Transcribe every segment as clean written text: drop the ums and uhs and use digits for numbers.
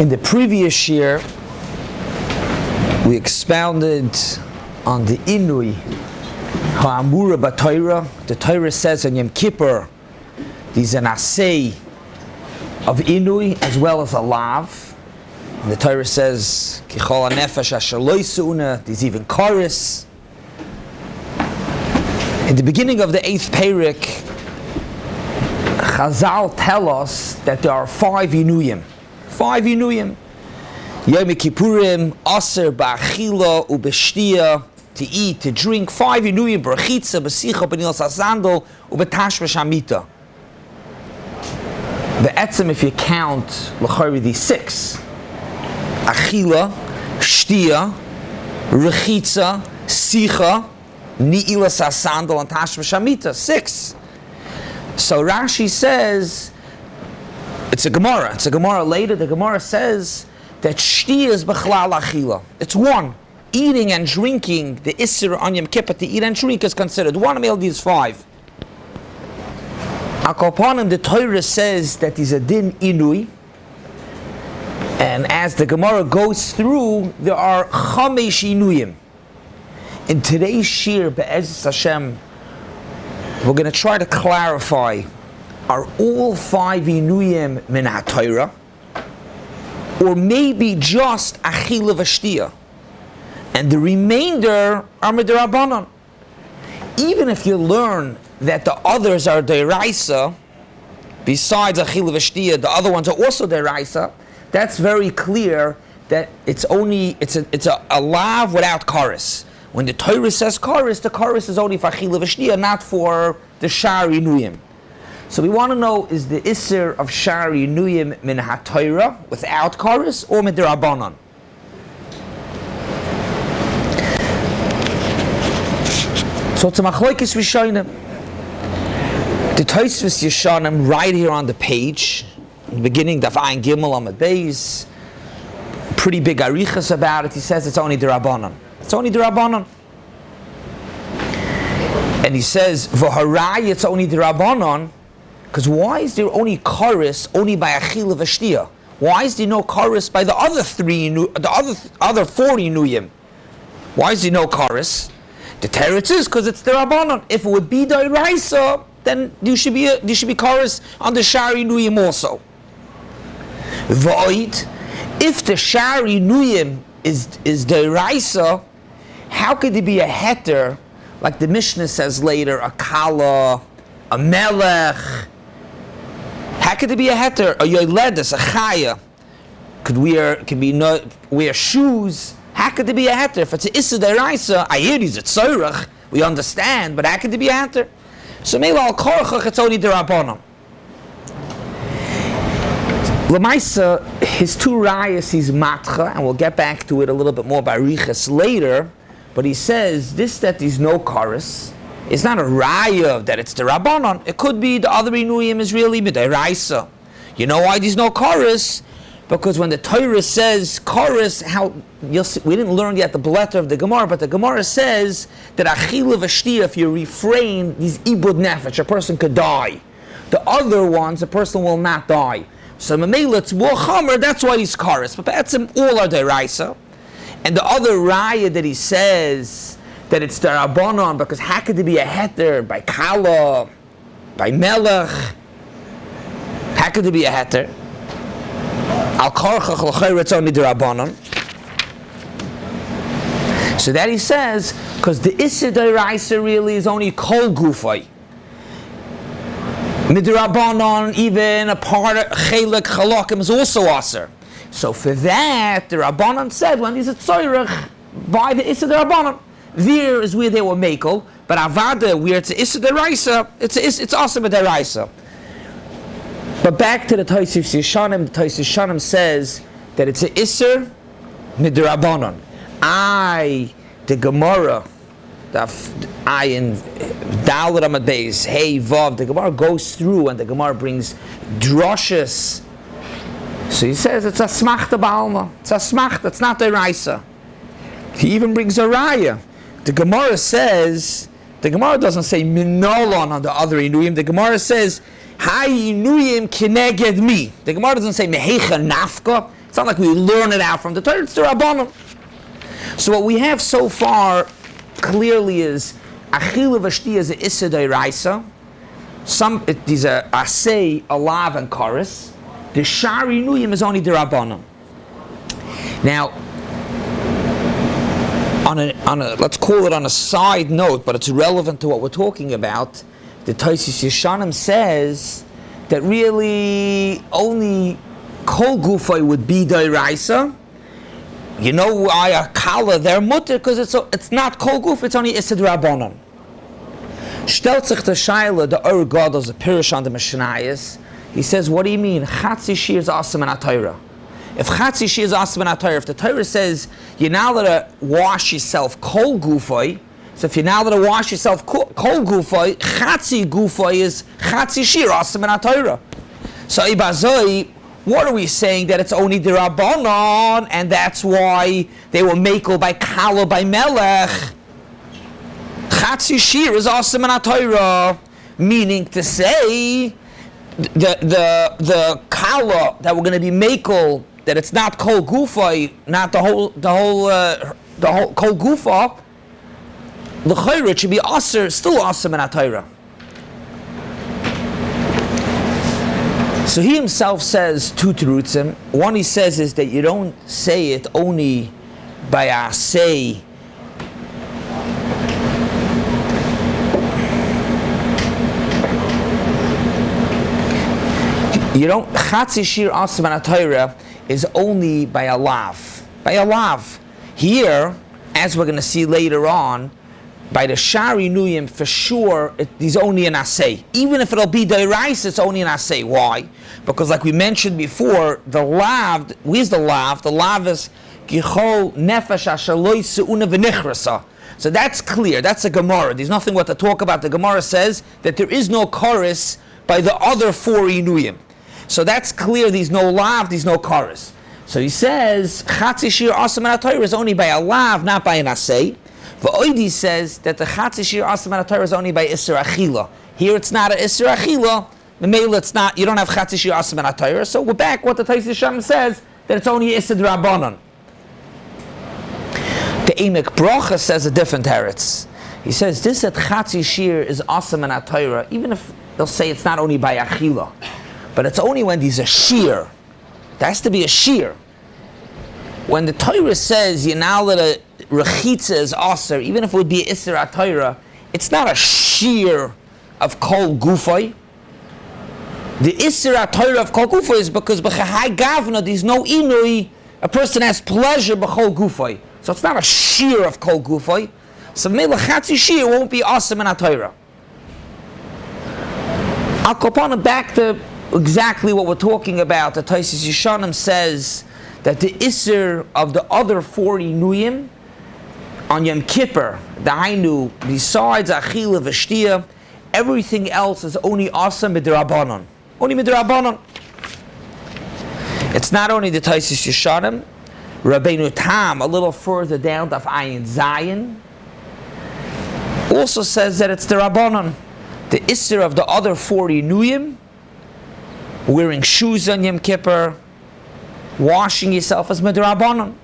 In the previous year, we expounded on the Inuyim, Ha'amura b'Torah. The Torah says in Yom Kippur, there's an assay of Inuyim as well as a lav. And the Torah says, Kichol ha'nefesh asher lo yisu'una, there's even chorus. In the beginning of the 8th Perek, Chazal tell us that there are 5 Inuyim. 5 Inuyim. Yom Hakippurim, aser ba'achila u'b'shtia, to eat, to drink. 5 Inuyim, b'rachitza, b'sicha, b'nilas ha'sandal, u'b'tashmish ha'mita. Be'etzem, if you count, l'chari, these 6. Achila, shtia, rachitza, sicha, ni'ilas ha'sandal, and tashmish ha'mita. 6. So Rashi says, it's a Gemara. It's a Gemara later. The Gemara says that shtia is b'chlal achila. It's 1. Eating and drinking, the Isser on Yom Kippur, to eat and drink is considered 1 meal, these 5. Akopanim, the Torah says that is a din inui. And as the Gemara goes through, there are chamesh inuyim. In today's Shiur, Be'ez Hashem, we're going to try to clarify, are all 5 Inuyim min ha-Torah? Or maybe just achila v'shtia? And the remainder are midrabanan. Even if you learn that the others are deraisa, besides achila v'shtia, the other ones are also deraisa, that's very clear that it's a lav without chorus. When the Torah says chorus, the chorus is only for achila v'shtia, not for the shar inuyim. So we want to know, is the isser of shar inuyim min ha-Torah without chorus or midrabanan? So it's a machlokes rishonim. The Tosfos Yeshanim right here on the page, in the beginning, Daf Ayin Gimel on Bais, pretty big arichas about it. He says it's only derabanan. It's only derabanan. And he says, v'harai, it's only derabanan, because why is there only chorus only by achila v'shtia? Why is there no chorus by the other 4 inuyim? Why is there no chorus? The teretz is because it's derabanan. If it would be d'oraisa, then there should be chorus on the shar inuyim also. Void, if the shar inuyim is d'oraisa, how could there be a heter, like the Mishnah says later, a kala, a melech? How could there be a heter, a yoledes, a chaya? Could wear shoes? How could there be a heter? If it's an issa d'oraisa, ayiri's a tzorach, we understand, but how could there be a heter? So maybe al korchach, it's only derabanan. L'maisa, his 2 rayas, he's matcha, and we'll get back to it a little bit more by riches later. But he says this, that there's no chorus, it's not a raya that it's the rabbanon. It could be the other inuyim is really midiraisa. You know why there's no chorus? Because when the Torah says chorus, we didn't learn yet the letter of the Gemara, but the Gemara says that achila v'shtia, if you refrain, these ibud nefesh, a person could die. The other ones, a person will not die. So memela, it's more chamer, that's why he's chorus. But that's all are deraisa. And the other raya that he says that it's the rabbanon, because how could there be a heter by kala, by melech? How could there be a heter? Al karchach l'chayr, it's only the rabbanon. So that he says, because the issa d'oraisa really is only kol gufay. Midrabanon, even a part of chelik chalakim is also aser. So for that, the Rabbanon said, when there's a tzorach, by the Issa Rabbanon, there is where they were makel, but Avada, where it's a Issa Deraisa, it's also a Deraisa. But back to the Tosfos Yeshanim, the Tosfos Yeshanim says that it's a Issa Midrabanon. The Gemara, in Dalet Amad Beis, Hey Vav, the Gemara goes through and the Gemara brings drushes. So he says it's a smachta ba'alma. It's a smachta, it's not a raisa. He even brings a raya. The Gemara says, the Gemara doesn't say minolon on the other inuyim. The Gemara says Hi Inuyim kineged mi. The Gemara doesn't say mehecha nafka. It's not like we learn it out from the Torah. It's the Rabbanon. So what we have so far clearly is achila v'shti is a issa d'oraisa. These are asay, alav, and karis. The shar Inuyim is only the Rabbanon. Now, on a let's call it on a side note, but it's relevant to what we're talking about. The Taisis Yeshanim says that really only kol gufay would be d'oraisa. You know why a kala they're mutter, because it's not kol guf, it's only isid rabbanon. Stellt sich the shaila the Ur Gadol the Pirush on the Mishnayos. He says, what do you mean? Chatzi shir is awesome in a Torah. If Chatzi shir is awesome in a Torah, if the Torah says you're now allowed to wash yourself kol gufay, so if you're now allowed to wash yourself kol gufay, Chatzi gufay is Chatzi shir awesome in a Torah. So ibazoi, what are we saying? That it's only the Rabbanon, and that's why they were makel by kala by melech. Chatzi shir is awesome in a Torah, meaning to say the kala that we're going to be makel, that it's not kol gufa, not the whole kol gufa. The chayra should be aser, still awesome in a Torah. So he himself says two terutzim. One he says is that you don't say it only by a say. You don't chatzi shir awesome in a Torah is only by a lav. By a lav. Here, as we're going to see later on, by the shar Inuyim, for sure, it's only an asay. Even if it'll be d'oraisa, it's only an asay. Why? Because like we mentioned before, the lav, where's the lav? The lav is gichol nefesh asher lo yiseuna v'nichrasa. So that's clear. That's a Gemara. There's nothing what to talk about. The Gemara says that there is no chorus by the other four Inuyim. So that's clear. There's no lav, there's no chorus. So he says, Chatzi shir asam in Torah is only by a lav, not by an asay. V'oidi says that the Chatzi shir asam in Torah is only by Isser Achila. Here it's not an Isser Achila. The male it's not. You don't have Chatzi shir asam in Torah. So we're back. What the Taisis Yeshanim says that it's only Isser Rabbanon. The Emek Bracha says a different teretz. He says this that Chatzi shir is asam in Torah, even if they'll say it's not only by Achila, but it's only when there's a shear. There has to be a shear. When the Torah says you're now that a rechitza is aser, even if it would be Isser HaTorah, it's not a shear of kol gufay. The Isser HaTorah of kol gufay is because b'chahai gavna there's no inui. A person has pleasure b'chol gufay, so it's not a shear of kol gufay. So mele chatzi shear won't be awesome in HaTorah. I'll go on back to exactly what we're talking about. The Taisis Yeshanim says that the Isser of the other 40 Inuyim on Yom Kippur, the Hainu, besides Achila V'Shtia, everything else is only awesome midrabanan. Only midrabanan. It's not only the Taisis Yeshanim, Rabbeinu Tam, a little further down, Daf Ayin Zayin, also says that it's the Rabbanon. The Isser of the other 40 Inuyim, wearing shoes on Yom Kippur, washing yourself as midrabanan.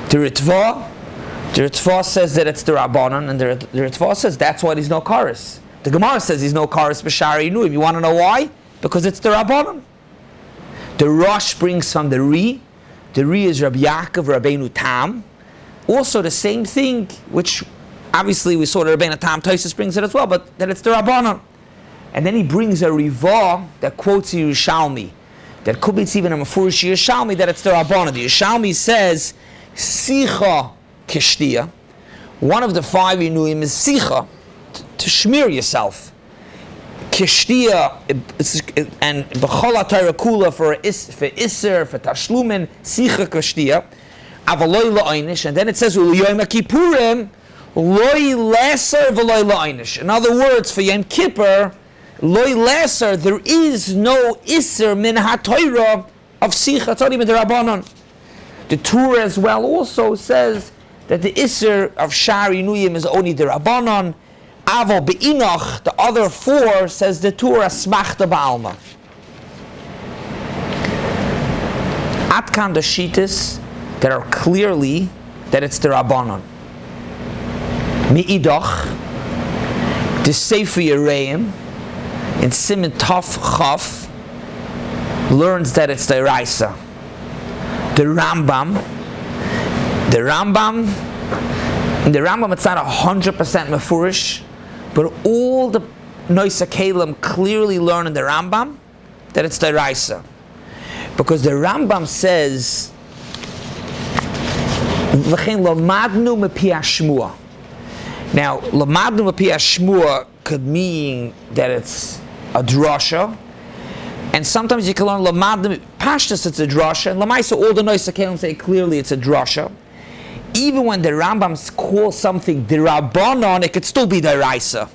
The Ritva says that it's the Rabbanan, and the Ritva says that's why there's no chorus. The Gemara says there's no chorus b'shari Inuyim. You want to know why? Because it's the Rabbanan. The Rosh brings from the Ri. The Ri is Rabbi Yaakov, Rabbeinu Tam. Also the same thing, which obviously we saw that Rabbeinu Tam Taisus brings it as well, but that it's the Rabbanan. And then he brings a Riva that quotes the Yerushalmi. That could be even a Mefurish Yerushalmi, that it's the Rabbanan. The Yerushalmi says, Sicha Kishtia. One of the 5 Inuyim is Sicha, to smear yourself. Kishtia, and B'chol HaTorah Kula for Isser, for Tashlumin, Sicha Kishtia. Avaloi La'inish. And then it says, Yom Hakippurim, Loi Leser V'loi La'inish. In other words, for Yom Kippur, Loi Leser, there is no Isser min HaTorah of Sicha, it's only midrabanan. The Torah as well also says that the Isser of Shar Inuyim is only the Rabbanon. Avo be'inoch, the other 4, says the Torah smachta ba'alma. Atkan the shitas that are clearly that it's the Rabbanon. Mi'idach, the Sefer Yereim, in Siman Taf Chaf, learns that it's the Raisa. The Rambam, in the Rambam it's not 100% mefurish, but all the Noisa Kalim clearly learn in the Rambam that it's the Raisa. Because the Rambam says, V'chein lamadnu mepi hashmua. Now, lamadnu mepi hashmua could mean that it's a drasha, and sometimes you can learn lamadnu pashtus it's a drasha, and lamaisa all the Noisa Kalim say clearly it's a drasha. Even when the Rambam calls something D'Rabbanon, it could still be D'Raisa.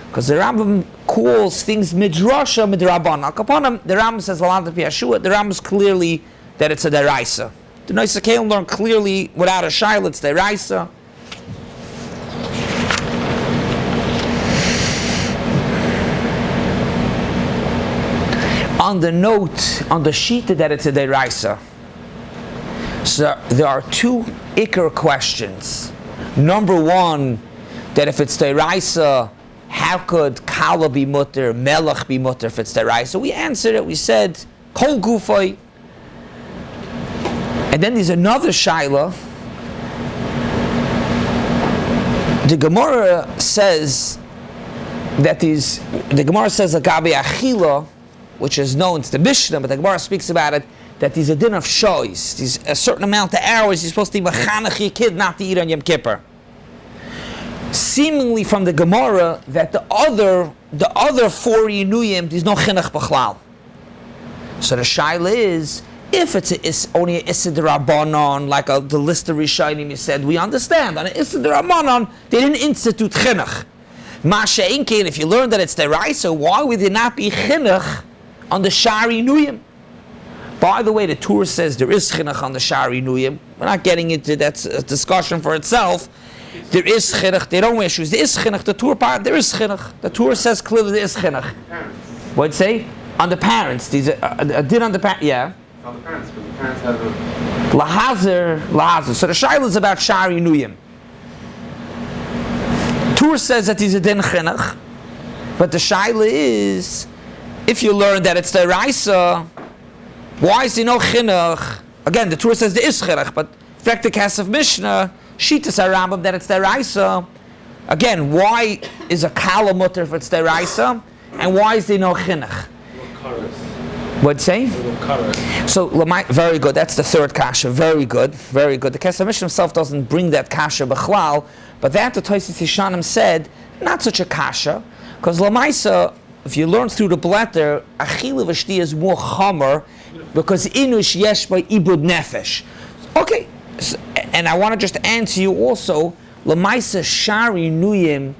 Because the Rambam calls things Midrasha, Midrabbanon. Kaponim, the Rambam says, the Rambam is clearly that it's a D'Raisa. The Noisa Kalim learn clearly, without a shaila, it's D'Raisa. On the note, on the shita that it's a D'Raisa. So there are 2 ikar questions. Number 1, that if it's D'Raisa, how could Kala be mutter, Melech be mutter if it's D'Raisa? We answered it, we said, Kol Gufay. And then there's another shaila. The Gemara says that the Gemara says Agabi Achila, which is known, it's the Mishnah, but the Gemara speaks about it, that there's a din of shoys. There's a certain amount of hours you're supposed to be mechanech your kid not to eat on Yom Kippur. Seemingly from the Gemara that the other 4 Inuyim, there's no chinuch b'chlal. So the shaila is, if it's only an Issa D'Rabbanon, like the list of Rishonim you said, we understand. On an Issa D'Rabbanon, they didn't institute chinuch. Masha Inkein, if you learn that it's D'Raisa, why would there not be chinuch on the Shari Inuyim? By the way, the Torah says there is chinuch on the Shari Inuyim. We're not getting into that discussion for itself. There is chinuch. They don't wear shoes. There is chinuch. The Torah part, there is chinuch. The Torah says clearly there is chinuch. What'd it say? On the parents. These a din on the parents. Yeah. On the parents, but the parents have a Lahazer. So the shaila is about Shari Inuyim. Torah says that he's a din chinuch, but the shaila is, if you learn that it's the Raisa, why is there no chinuch? Again, the Torah says there is chinuch, but Vektik of Mishnah, Shitas Rambam that it's the Raisa. Again, why is a Kala mutter if it's the Raisa? And why is there no chinuch? What'd you say? So, very good. That's the 3rd kasha. Very good. Very good. The Kesef Mishnah himself doesn't bring that kasha b'chlal, but that the Tosfos Yeshanim said, not such a kasha, because Lamaisa, if you learn through the blätter, Achila v'shtiya is more chomer, because inush yesh by ibud nefesh. Okay, so, and I want to just answer you also, Lamaisa Shari Inuyim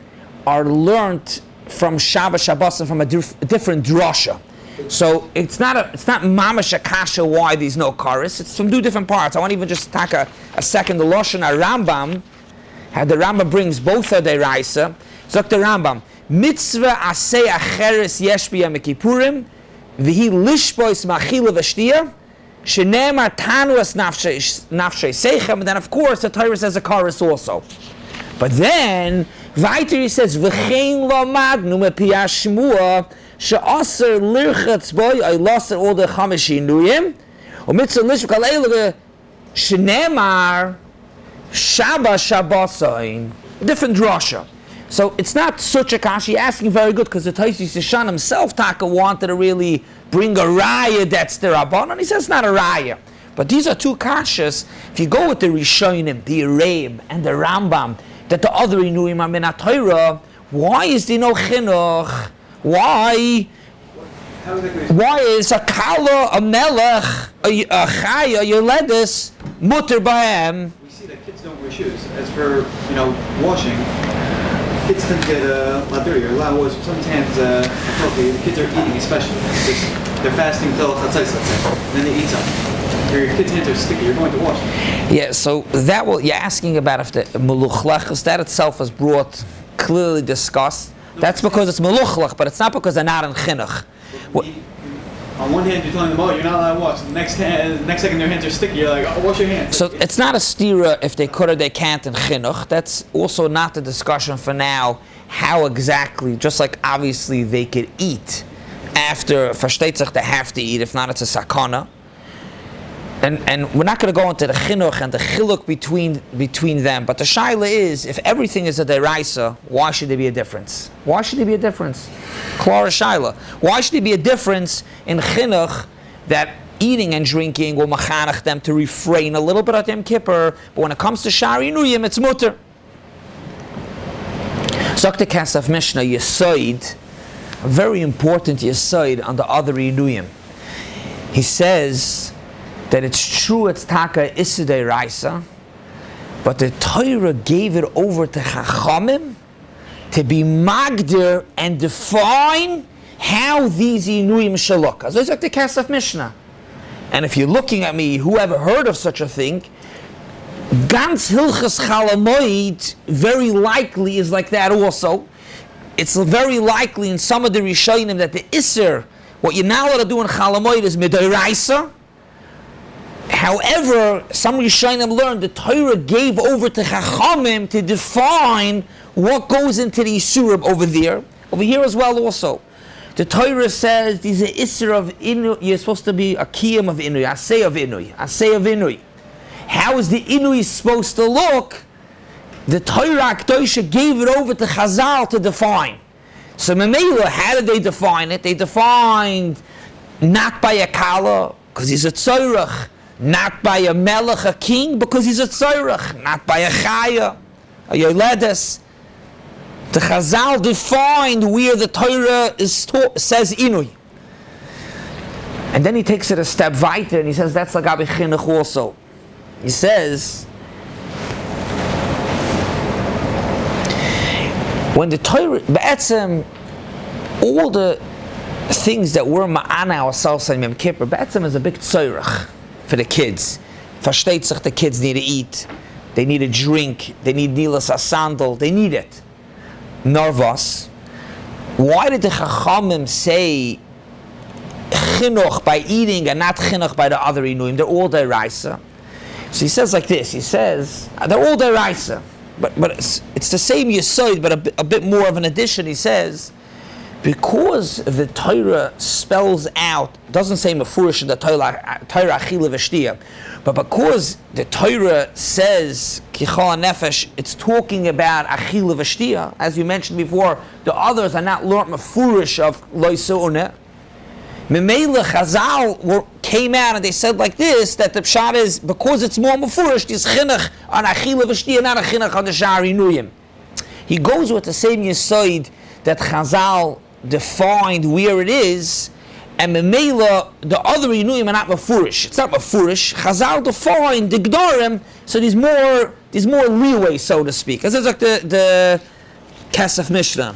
are learnt from Shabbos and from a different drasha. So it's not mamash akasha why there's no chorus. It's from 2 different parts. I want to even just take a second. The Lashon Rambam, how the Rambam brings both of the Raisa. Zok the Rambam, mitzvah asay acheres yesh b'yom Hakippurim, v'hi lishbois ma'achila v'shtiya, shenemar tanuas nafshei seichem. And then of course the Torah says a chorus also. But then weiter he says v'chein lamadnu mepi hashmua. She'aser lirchatz boy, I lost all the chamesh Inuyim. Umitzah lishuk aleilu shenemar Shabbasayin. Different drasha. So it's not such a kasha. You're asking very good because the Tosfos Yeshanim himself Taka wanted to really bring a raya that's the Rabban, and he says it's not a raya. But these are 2 kashas. If you go with the Rishonim, the Yereim, and the Rambam, that the other Inuyim are min Torah, why is there no chinuch? Why is a kala, a melech, a chaya, a yoledis, mutter b'hem? We see that kids don't wear shoes. As for, washing, kids tend to get laduri or lawas. Sometimes the kids are eating especially. They're fasting till chatzais, let's say, and then they eat something. Your kids' hands are sticky. You're going to wash them. Yeah, so you're asking about if the meluch lechus, that itself is brought clearly discussed. That's because it's meluchlach, but it's not because they're not in chinuch. On one hand, you're telling them, oh, you're not allowed to wash. The next second, their hands are sticky. You're like, oh, wash your hands. So it's not a stira if they could or they can't in chinuch. That's also not the discussion for now. How exactly, just like obviously they could eat after, versteht sich, they have to eat, if not it's a sakana. And we're not going to go into the chinuch and the chiluk between them, but the shaila is, if everything is a deraisa, why should there be a difference? Why should there be a difference? Klara shaila. Why should there be a difference in chinuch that eating and drinking will machanach them to refrain a little bit at Yom Kippur, but when it comes to Shar Inuyim, it's mutter? Zakta Kasaf Mishnah Yesoid, a very important Yesoid on the other Inuyim. He says that it's true it's taka isidei raisa, but the Torah gave it over to Chachamim to be magdir and define how these Inuyim shall look. As like the Kasaf Mishnah. And if you're looking at me, who ever heard of such a thing? Gans Hilchas Chalamoid very likely is like that also. It's very likely in some of the Rishonim that the Isser, what you're not allowed to do in Chalamoid is Midoraisa. However, some Rishonim learned the Torah gave over to Chachamim to define what goes into the Isurim over there. Over here as well also. The Torah says these are Isser of Inu, you're supposed to be a Kiyam of Inui, Asay of Inui. How is the Inui supposed to look? The Torah Kedosha gave it over to Chazal to define. So Memela, how did they define it? They defined not by a Kala, because he's a Tzorach. Not by a melech, a king, because he's a tzorach. Not by a chaya, a yoledes. The Chazal defined where the Torah says inui. And then he takes it a step weiter and he says that's like Abi Chinuch also. He says, when the Torah, Ba'etzem, all the things that we're ma'ana ourselves on Yom Kippur, Ba'etzem is a big tzorach for the kids. Versteht sich, the kids need to eat, they need a drink, they need nilas asandal, they need it. Narvas. Why did the Chachamim say chinuch by eating and not chinuch by the other Inuyim? They're all deraisa. So he says like this, he says, they're all deraisa, but it's the same yesod, but a bit more of an addition. He says, because the Torah spells out, doesn't say mefurish in the Torah achila v'shtia, but because the Torah says kichal nefesh, it's talking about achila v'shtia. As you mentioned before, the others are not learnt mefurish of loisu'uneh. Memela Chazal came out and they said like this, that the pshat is because it's more mefurish, this chinuch on achila v'shtia, not a chinuch on the Shar Inuyim. He goes with the same yesod that Chazal defined where it is, and Memela, the other Inuyim are not mefurish. It's not mefurish. Chazal defined the Gdorim, so there's more leeway, so to speak. This is like the Kasaf Mishnah.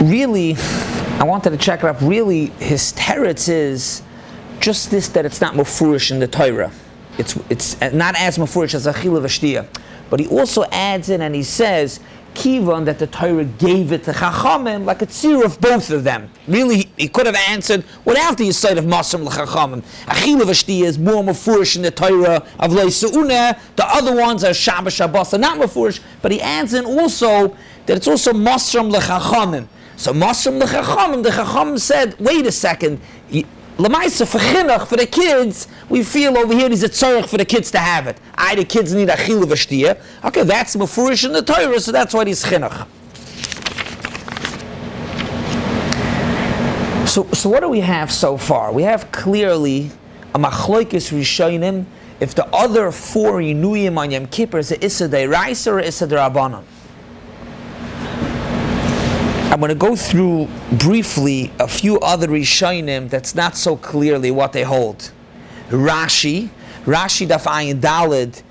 Really, I wanted to check it up. Really, his teretz is just this, that it's not mefurish in the Torah. It's not as mefurish as achila v'shtia. But he also adds in and he says, Kivan, that the Torah gave it to Chachamim, like a tzir of both of them. Really, he could have answered without the side of Masrim l'Chachamim. Achila v'shtia is more mefurish in the Torah of Leisu'uneh. The other ones are Shabbos, Shabbos, are not mefurish. But he adds in also that it's also Masrim l'Chachamim. So Masrim the Chacham said, wait a second, Lamaisa for chinuch, for the kids, we feel over here there's a tzorach for the kids to have it. The kids need achila v'shtia. Okay, that's mefurish in the Torah, so that's why he's chinuch. So what do we have so far? We have clearly a machloikis rishonim if the other four Inuyim on Yom Kippur is a issa deiraisa or issa derabanan. I'm going to go through briefly a few other Rishonim that's not so clearly what they hold. Rashi Daf Ayin Daled,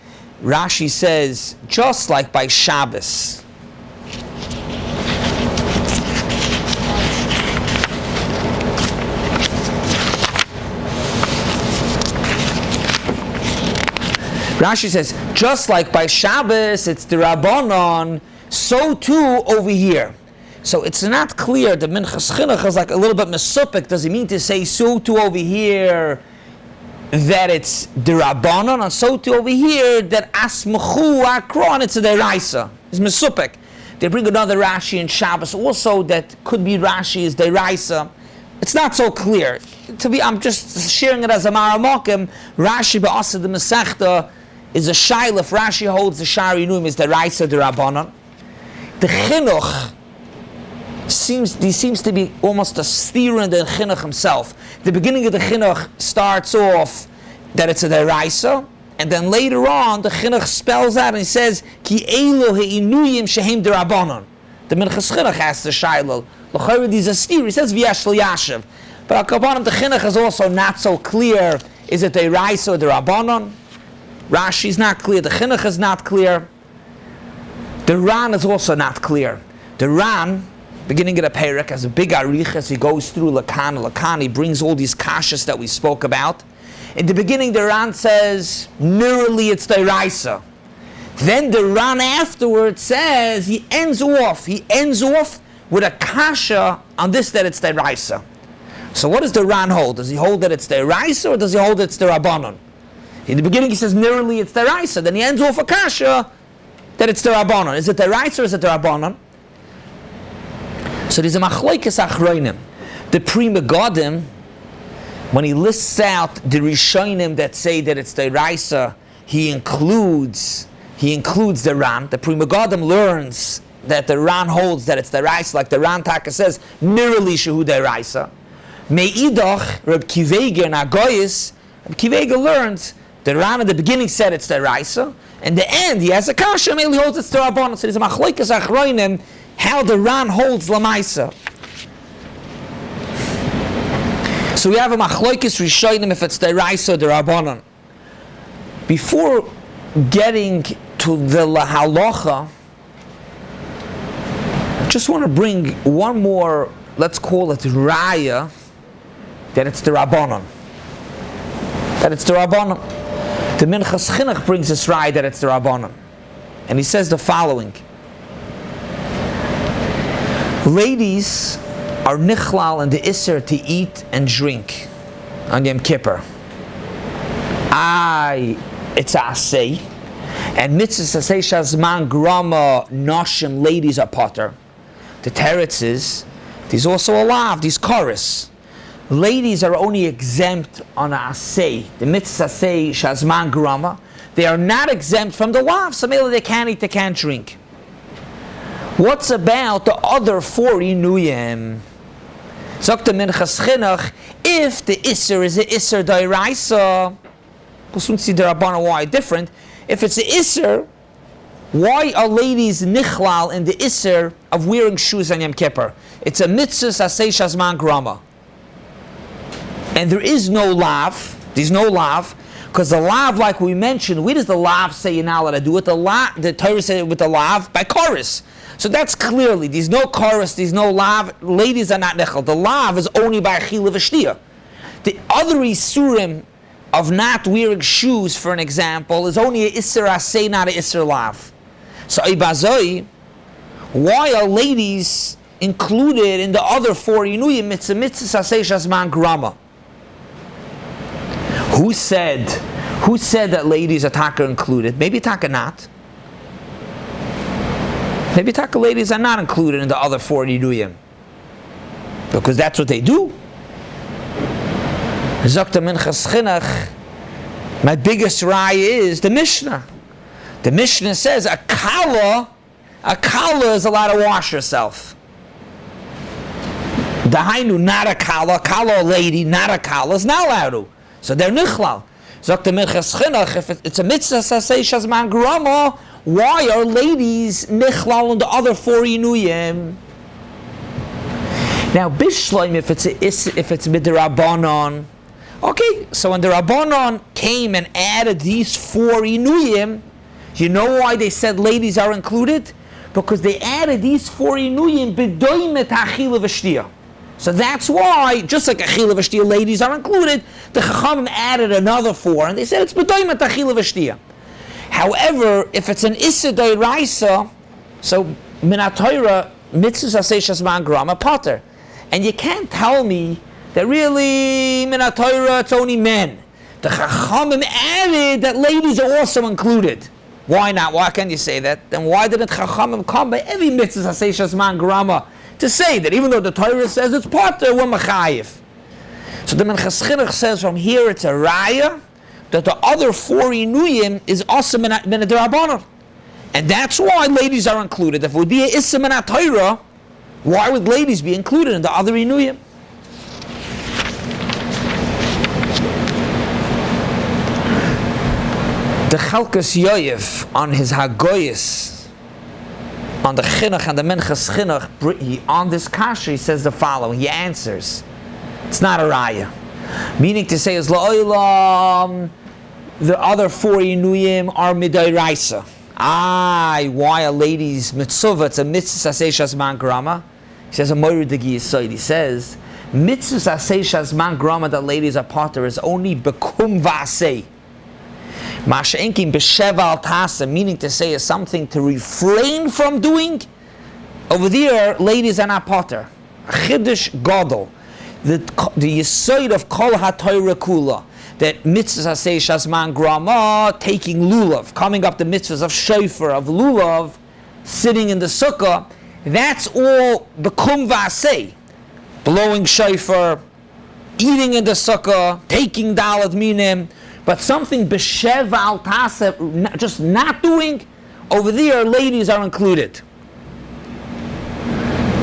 Rashi says, just like by Shabbos. Rashi says, just like by Shabbos, it's the Rabbanon, so too over here. So it's not clear. The Minchas Chinuch is like a little bit mesupik. Does it mean to say so too over here that it's the Rabbanon, and so too over here that Asmachu Akron, it's a Deraisa? It's mesupik. They bring another Rashi in Shabbos also that could be Rashi is Deraisa. It's not so clear. I'm just sharing it as a Maramokim. Rashi Ba'asa the Masechta is a shaila. If Rashi holds the Shari Inuyim is Deraisa the Rabbanon. The Chinuch seems to be almost a steer in the Chinuch himself. The beginning of the Chinuch starts off that it's a deraisa, and then later on the Chinuch spells out and he says Ki elu he'inuyim shehem derabanan. The Minchas Chinuch asks the Shaila, l'chayrid is a steer. He says v'yesh l'yashiv, but akapanim the Chinuch is also not so clear. Is it deraisa or derabanan? Rashi is not clear. The Chinuch is not clear. The Ran is also not clear. The Ran, beginning of the Perek, has a big arich as he goes through Lakan. He brings all these kashas that we spoke about. In the beginning, the Ran says, nearly it's Deraisa. Then the Ran afterwards says, he ends off with a kasha on this that it's Deraisa. So what does the Ran hold? Does he hold that it's Deraisa or does he hold that it's the Rabbanon? In the beginning he says, nearly it's Deraisa. Then he ends off a kasha that it's the Rabbanon. Is it Deraisa or is it the Rabbanon? So there's a machloikes achronim. The Pri Megadim, when he lists out the Rishonim that say that it's the Deraisa, he includes the Ran. The Pri Megadim learns that the Ran holds that it's the Deraisa, like the Ran Taka says, nearly shehu Deraisa. Me'idach, Reb Kivega and Agoyis, Reb Kivega learns the Ran at the beginning said it's the Deraisa, and the end he has a kasha, he holds it's the Rabbanon. So there's a machloikes achronim how the Ran holds Lamaisa. So we have a machloikis rishonim if it's the Deraisa or the Rabbanon. Before getting to the halacha, I just want to bring one more, let's call it raya, that it's the Rabbanon. That it's the Rabbanon. The Minchas Chinuch brings this raya that it's the Rabbanon. And he says the following. Ladies are nichlal in the Isser to eat and drink on Yom Kippur. It's a asay. And mitzvahs asay shazman grama noshim, ladies are potter. The teretz is, there's also a lav, these chorus. Ladies are only exempt on a asay. The mitzvahs asay shazman grama. They are not exempt from the lav. So maybe they can't eat, they can't drink. What's about the other 4 Inuyim? Sagt the Minchas Chinuch, if the Isser is a Isser Deraisa, we'll soon see the Rabbanon why different. If it's a Isser, why are ladies nichlal in the Isser of wearing shoes on Yom Kippur? It's a mitzvah asay shazman grama. And there is no lav, there's no lav, because the lav, like we mentioned, where does the lav say you're not allowed to do it? The Torah said it with the lav by chorus. So that's clearly, there's no chorus, there's no lav, ladies are not nechal. The lav is only by achila v'shtiya. The other isurim of not wearing shoes, for an example, is only a isser asay, not a isser lav. So ibazoi, why are ladies included in the other 4 Inuyim mitzvah asay shazman grama? Who said that ladies are taka included? Maybe taka not. Maybe taka ladies are not included in the other 4 Inuyim. Because that's what they do. Zokta Minchas Chinuch, my biggest raya is the Mishnah. The Mishnah says a kala is allowed to wash herself. Dahainu, not a kala lady, not a kala, is not allowed to. So they're nichlal. Zokta Minchas Chinuch, if it's a mitzvah sasei shazman grama, why are ladies nichlal in the other 4 Inuyim? Now, bishloim, if it's midrabanon, Okay, so when the Rabbanon came and added these 4 Inuyim, you know why they said ladies are included? Because they added these 4 Inuyim b'doimet ha'achila v'shtiya. So that's why, just like achila v'shtiya ladies are included, the Chachamim added another 4, and they said it's b'doimet ha'achila v'shtiya. However, if it's an Issa D'Oraisa, so Minat Torah, Mitzvah Aseh Shazman Grama Potter. And you can't tell me that really, Minat Torah, it's only men. The Chachamim added that ladies are also included. Why not? Why can't you say that? Then why didn't Chachamim come by every Mitzvah Aseh Shazman Grama to say that even though the Torah says it's Potter, we're Mechayiv? So the Minchas Chinuch says from here it's a Raya, that the other 4 Inuyim is also min D'Rabbanan. And that's why ladies are included. If it would be a Issa min Torah, why would ladies be included in the other Inuyim? The Chalkas Yoyev on his Hagoyis, on the Chinuch and the Minchas Chinuch, on this Kasha, he says the following. He answers. It's not a Raya. Meaning to say is La'olam, the other 4 Inuyim are Midairaisa. Why a lady's mitzvah? It's a mitzvah Aseh Shazman Grama. He says a Moira Degi Yisoid. He says mitzvah Aseh Shazman Grama that ladies are potter is only bekum v'aseh. Masha'enkim b'sheval tasa, meaning to say is something to refrain from doing. Over there, ladies are not potter. Chiddush Gadol. The Yisoid of Kol HaTorah Kula, that mitzvahs Aseh Shazman Grama, taking lulav, coming up the mitzvahs of shofar, of lulav, sitting in the sukkah, that's all bekum v'aseh. Blowing shofar, eating in the sukkah, taking dalad minim, but something b'shev al taseh, just not doing, over there ladies are included.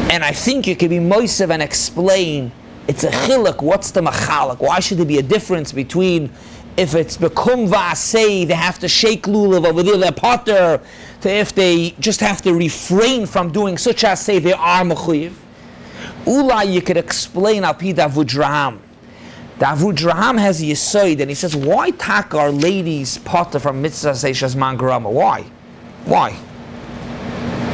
And I think you can be moisev and explain, it's a chiluk, what's the machalak? Why should there be a difference between if it's bekum v'aseh, they have to shake lulav, over there they're potter, to if they just have to refrain from doing such as say they are mechuyev? Ulai you could explain al pi Davudraham. Davudraham has a yisoid, and he says, why tak are ladies potter from mitzvah Aseh Shazman Grama? Why? Why?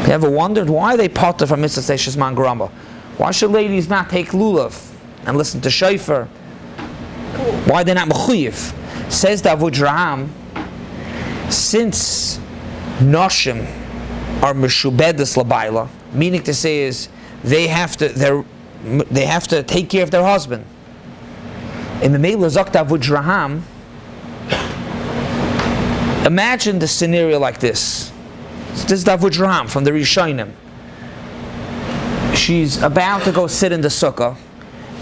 You ever wondered why they potter from mitzvah Aseh Shazman Grama? Why should ladies not take lulav and listen to shofar? Why they're not mechuyev? Says Davudraham, since noshim are meshubedes labayla, meaning to say is they have to take care of their husband. In the Meila Zok Davudraham, imagine the scenario like this. This is Davudraham from the Rishonim. She's about to go sit in the sukkah,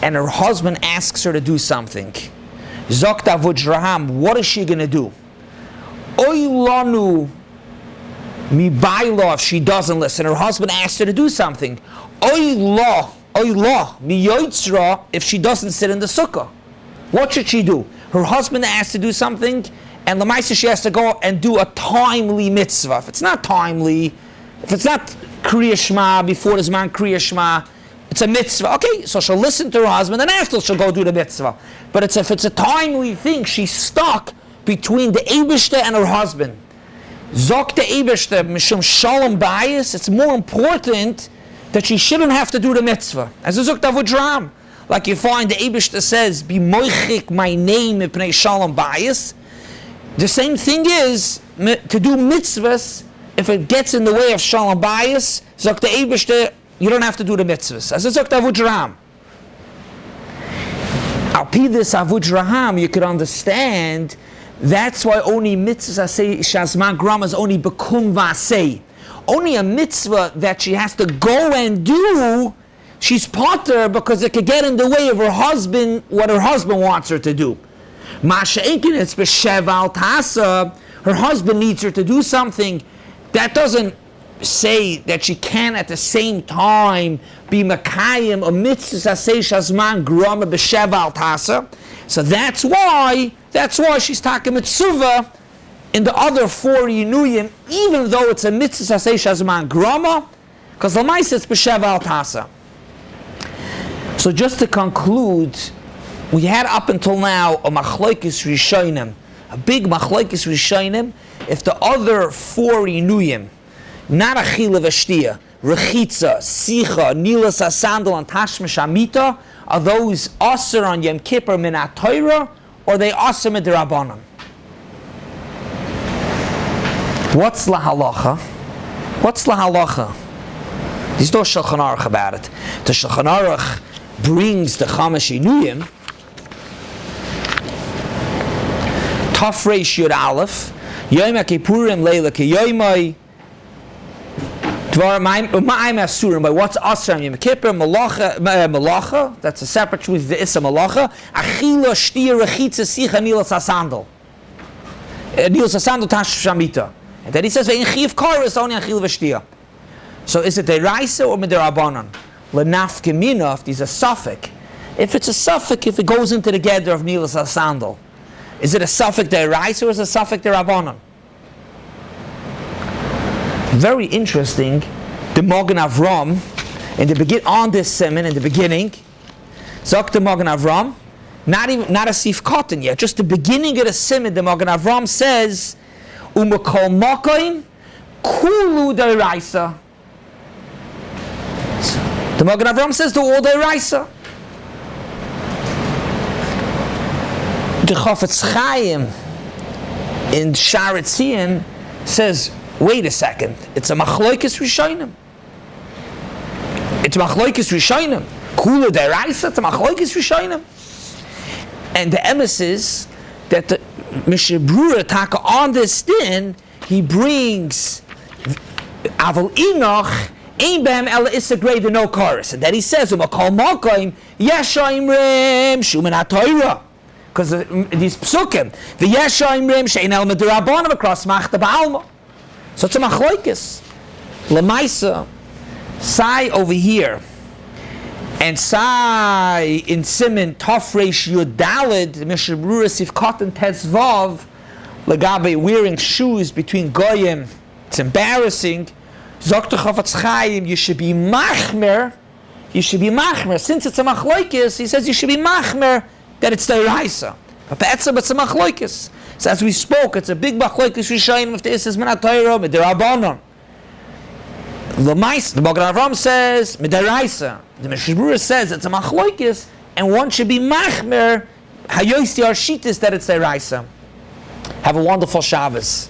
and her husband asks her to do something. Zok Davudraham, what is she going to do? Oy lanu mi baila, if she doesn't listen. Her husband asks her to do something. Oy la mi yoitzra, if she doesn't sit in the sukkah. What should she do? Her husband asks to do something, and Lamaisa she has to go and do a timely mitzvah. If it's not timely, if it's not Kriya Shema, before the Zman Kriya Shema, it's a mitzvah. Okay, so she'll listen to her husband, and after she'll go do the mitzvah. But if it's a timely thing, she's stuck between the Eibishter and her husband. Zok the Eibishter, Mishum Shalom Bais, it's more important that she shouldn't have to do the mitzvah. As a Zok Davudraham. Like you find the Eibishter says, be moichik my name ipnei Shalom Bais. The same thing is, to do mitzvahs, if it gets in the way of Shalom Bais, Zok the Eibishter, you don't have to do the mitzvahs. As a Zok Davudraham. Al pi this Avudraham, you could understand, that's why only mitzvahs Aseh Shazman Grama is only bekum v'aseh. Only a mitzvah that she has to go and do, she's potter because it could get in the way of her husband, what her husband wants her to do. Masha'inkin, it's b'sheval tasa, her husband needs her to do something. That doesn't say that she can at the same time be makayim a mitzvah Aseh Shazman Grama b'sheval tasa. So that's why she's talking mitzvah in the other 4 Inuyim, even though it's a mitzvah Aseh Shazman Grama, because Lamaisa it's b'sheval tasa. So just to conclude, we had up until now a machlokes rishonim, a big machlokes rishonim, if the other 4 Inuyim, not achila v'shtia, rechitza, sicha, nilas asandal, and tashmish amita, are those aser on Yom Kippur min ha-Torah, or they aser midrabanan? What's la halacha? What's la halacha? There's no Shulchan Aruch about it. The Shulchan Aruch brings the Chamesh Inuyim, Tafrei Shiur Aleph, Yom Hakippurim Leila Ki Yoimai, Dvar Ma'im Asurim, by what's Asar Yom Kippur, Malacha, that's a separate truth, the Issa Malacha, Achila Shtia Rechitza Sicha Nilas Asandal. Nilas Asandal Tash Shamita. And then he says, Ve'in Chiv Karis only Achila V'Shtia. So is it Deraisa or Midirabanan? Lenaf Gemina, if there's a suffix. If it's a suffix, if it goes into the gather of Nilas Asandal, is it a suffix Deraisa or is it a suffix Derabanan? Very interesting. The Magen Avram, in the begin on this sermon in the beginning, Zok the Magen Avram, not a sif cotton yet, just the beginning of the sermon. The Magen Avram says, Umakol Makoim Kulu Deraisa. The Magen Avram says the all Deraisa. The Chafetz Chaim in Sharet Zion says, wait a second, it's a machlokes rishonim. It's a machlokes rishonim. Kula deraisa, it's a machlokes rishonim. And the emes is that the Mishnah Brura taka on this din, he brings Aval Enoch ein behem ela isagrei no chorus, and then he says umakol makoim yeshaimrim shumen ha'Torah. Because these psukim, the yeshaimrim she'ein el midrabanan across machta ba'alma. So it's a machlokes. Lemaisa, Sai over here, and Sai in Siman Tafresh Yudalid, Mishnah Brura Sif Katan Tetzvav, Lagabe wearing shoes between goyim. It's embarrassing. Zokta Chafetz Chaim, you should be machmer. You should be machmer. Since it's a machlokes, he says you should be machmer that it's the Raisa. But it's a machlokes. So as we spoke, it's a big machlokes rishonim if this is min ha-Torah midirabanan. The Magen Avram says midiraisa. The Mishnah Brura says it's a machlokes, and one should be machmer hayosti arshitis that it's deraisa. Have a wonderful Shabbos.